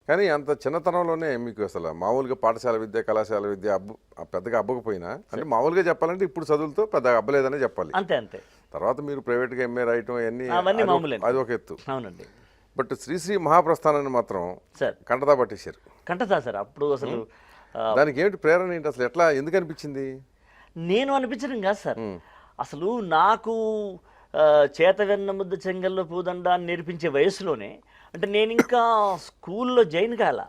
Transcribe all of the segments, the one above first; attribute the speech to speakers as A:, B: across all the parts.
A: కానీ అంత చిన్నతనంలోనే మీకు అసలు మామూలుగా పాఠశాల విద్య కళాశాల విద్య పెద్దగా అబ్బకపోయినా అంటే మామూలుగా చెప్పాలంటే ఇప్పుడు చదువులతో పెద్దగా అబ్బలేదనే చెప్పాలి.
B: అంతే అంతే.
A: తర్వాత మీరు ప్రైవేట్గా ఎంఏ రాయటం
B: అవన్నీ మామూలే.
A: అది ఒక ఎత్తు.
B: అవునండి.
A: బట్ శ్రీశ్రీ మహాప్రస్థానాన్ని మాత్రం
B: సార్
A: కంటతా పట్టేశారు.
B: కంటతా సార్. అప్పుడు అసలు
A: దానికి ఏమిటి ప్రేరణ ఏంటి అసలు, ఎట్లా ఎందుకు అనిపించింది?
B: నేను అనిపించడం కాదు సార్, అసలు నాకు చేత వెన్న ముద్ద చెంగల్లో పూదండ అని నేర్పించే వయసులోనే, అంటే నేను ఇంకా స్కూల్లో జాయిన్ కాల.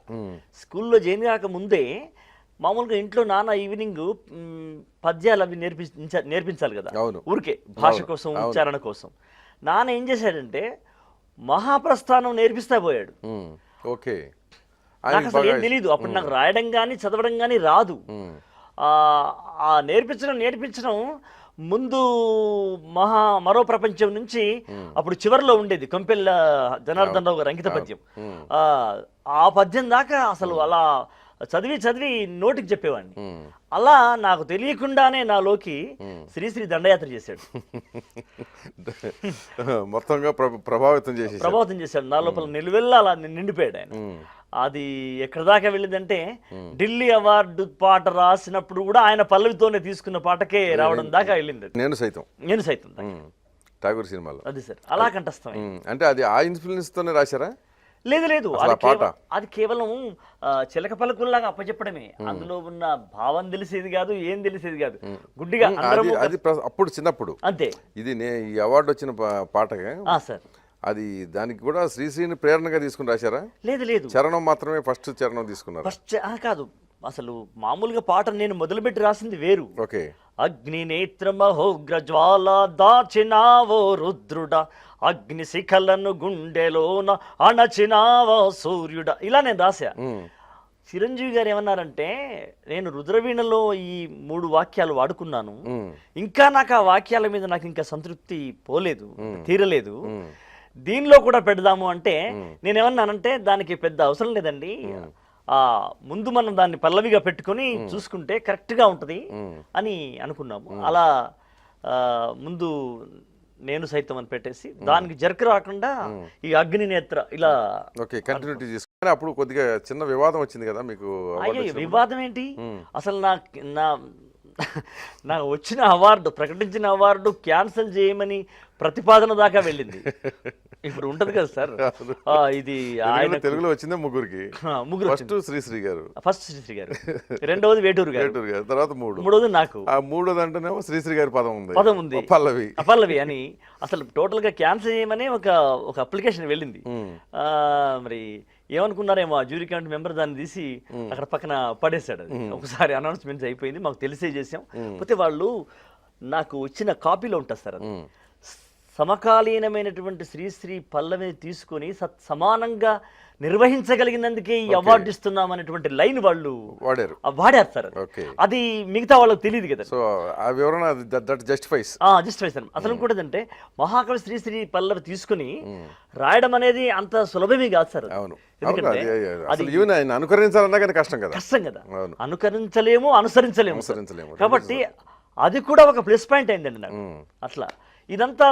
B: స్కూల్లో జాయిన్ కాక ముందే మామూలుగా ఇంట్లో నాన్న ఈవినింగ్ పద్యాలు అవి నేర్పించాలి కదా ఊరికే, భాష కోసం ఉచ్చారణ కోసం. నాన్న ఏం చేశాడంటే మహాప్రస్థానం నేర్పిస్తా పోయాడు.
A: ఓకే.
B: నాకు అసలు ఏం తెలీదు అప్పుడు, నాకు రాయడం కానీ చదవడం కానీ రాదు. ఆ నేర్పించడం ముందు మరో ప్రపంచం నుంచి అప్పుడు చివరిలో ఉండేది కొంపెల్ల జనార్దన్ రావు గారు అంకిత పద్యం. ఆ పద్యం దాకా అసలు అలా చదివి నోటికి చెప్పేవాడిని. అలా నాకు తెలియకుండానే నాలోకి శ్రీశ్రీ దండయాత్ర చేశాడు.
A: మొత్తంగా ప్రభావితం చేశాడు.
B: నా లోపల నిలువెల్లా అలా నిండిపోయాడు ఆయన. అది ఎక్కడి దాకా వెళ్ళిందంటే ఢిల్లీ అవార్డు పాట రాసినప్పుడు కూడా ఆయన పల్లవితోనే తీసుకున్న పాటకే రావడం దాకా వెళ్ళింది.
A: నేను సైతం ఠాగూర్ సినిమాలో
B: అది సార్ అలా కంఠస్థం.
A: అంటే అది ఆ ఇన్ఫ్లుయెన్స్ తోనే రాశారా?
B: లేదు, అది కేవలం చిలక పలుకుల్లాగా అప్పచెప్పడమే. అందులో ఉన్న భావం తెలిసేది కాదు, ఏం తెలిసేది కాదు, గుడ్డిగా
A: అది అప్పుడు చిన్నప్పుడు.
B: అంతే.
A: ఇది ఈ అవార్డు వచ్చిన పాటగా
B: సార్,
A: అది దానికి కూడా శ్రీశ్రీని ప్రేరణగా తీసుకుని రాశారా?
B: లేదు,
A: చరణం మాత్రమే ఫస్ట్ చరణం తీసుకున్నారు.
B: ఫస్ట్ కాదు, అసలు మామూలుగా పాట నేను మొదలుపెట్టి రాసింది వేరు.
A: ఓకే.
B: అగ్ని నేత్రమహోగ్ర జ్వాల దాచినావో రుద్రుడ, అగ్ని శిఖలను గుండెలోన అణచినావో సూర్యుడ, ఇలా నేను రాశా. చిరంజీవి గారు ఏమన్నారంటే, నేను రుద్రవీణలో ఈ 3 వాక్యాలు వాడుకున్నాను, ఇంకా నాకు ఆ వాక్యాల మీద నాకు ఇంకా సంతృప్తి తీరలేదు, దీనిలో కూడా పెడదాము అంటే నేనేమన్నానంటే, దానికి పెద్ద అవసరం లేదండి, ముందు మనం దాన్ని పల్లవిగా పెట్టుకుని చూసుకుంటే కరెక్ట్గా ఉంటుంది అని అనుకున్నాము. అలా ముందు నేను సైతం అని పెట్టేసి దానికి జర్క్ రాకుండా ఈ అగ్ని నేత్ర ఇలా
A: కంటిన్యూటీ తీసుకుని. అప్పుడు కొద్దిగా చిన్న వివాదం వచ్చింది కదా మీకు?
B: అయ్యో వివాదం ఏంటి అసలు, నాకు వచ్చిన అవార్డు, ప్రకటించిన అవార్డు క్యాన్సిల్ చేయమని ప్రతిపాదన దాకా వెళ్ళింది. ఇప్పుడు ఉంటది కదా సార్, ఇది ఆయన
A: తెలుగులో వచ్చిందే ముగ్గురు. ఫస్ట్ శ్రీశ్రీ గారు, రెండవది వేటూరు గారు, తర్వాత మూడవది నాకు. మూడోది అంటేనేమో శ్రీశ్రీ గారి పదం ఉంది, పల్లవి అని. అసలు టోటల్ గా క్యాన్సిల్ చేయమని ఒక అప్లికేషన్ వెళ్ళింది. మరి ఏమనుకున్నారేమో ఆ జ్యూరీ కమిటీ మెంబర్ దాన్ని తీసి అక్కడ పక్కన పడేశాడు. ఒకసారి అనౌన్స్మెంట్స్ అయిపోయింది, మాకు తెలిసే చేసాం. పోతే వాళ్ళు నాకు వచ్చిన కాపీలో ఉంటుంది సార్, అది సమకాలీనమైనటువంటి శ్రీశ్రీ పల్లవిని తీసుకొని సమానంగా నిర్వహించగలిగినందుకే ఈ అవార్డు ఇస్తున్నాం అనేటువంటి లైన్ వాళ్ళు వాడారు సార్. అది మిగతా వాళ్ళకి తెలియదు కదా. జస్టిఫైస్ అసలు కూడా అంటే మహాకవి శ్రీశ్రీ పల్లవి తీసుకుని రాయడం అనేది అంత సులభమే కాదు సార్. ఎందుకంటే అనుకరించాలన్నా కష్టం కదా,
B: అనుకరించలేము, అనుసరించలేము. కాబట్టి అది కూడా ఒక ప్లస్ పాయింట్ అయిందండి నాకు. అట్లా ఇదంతా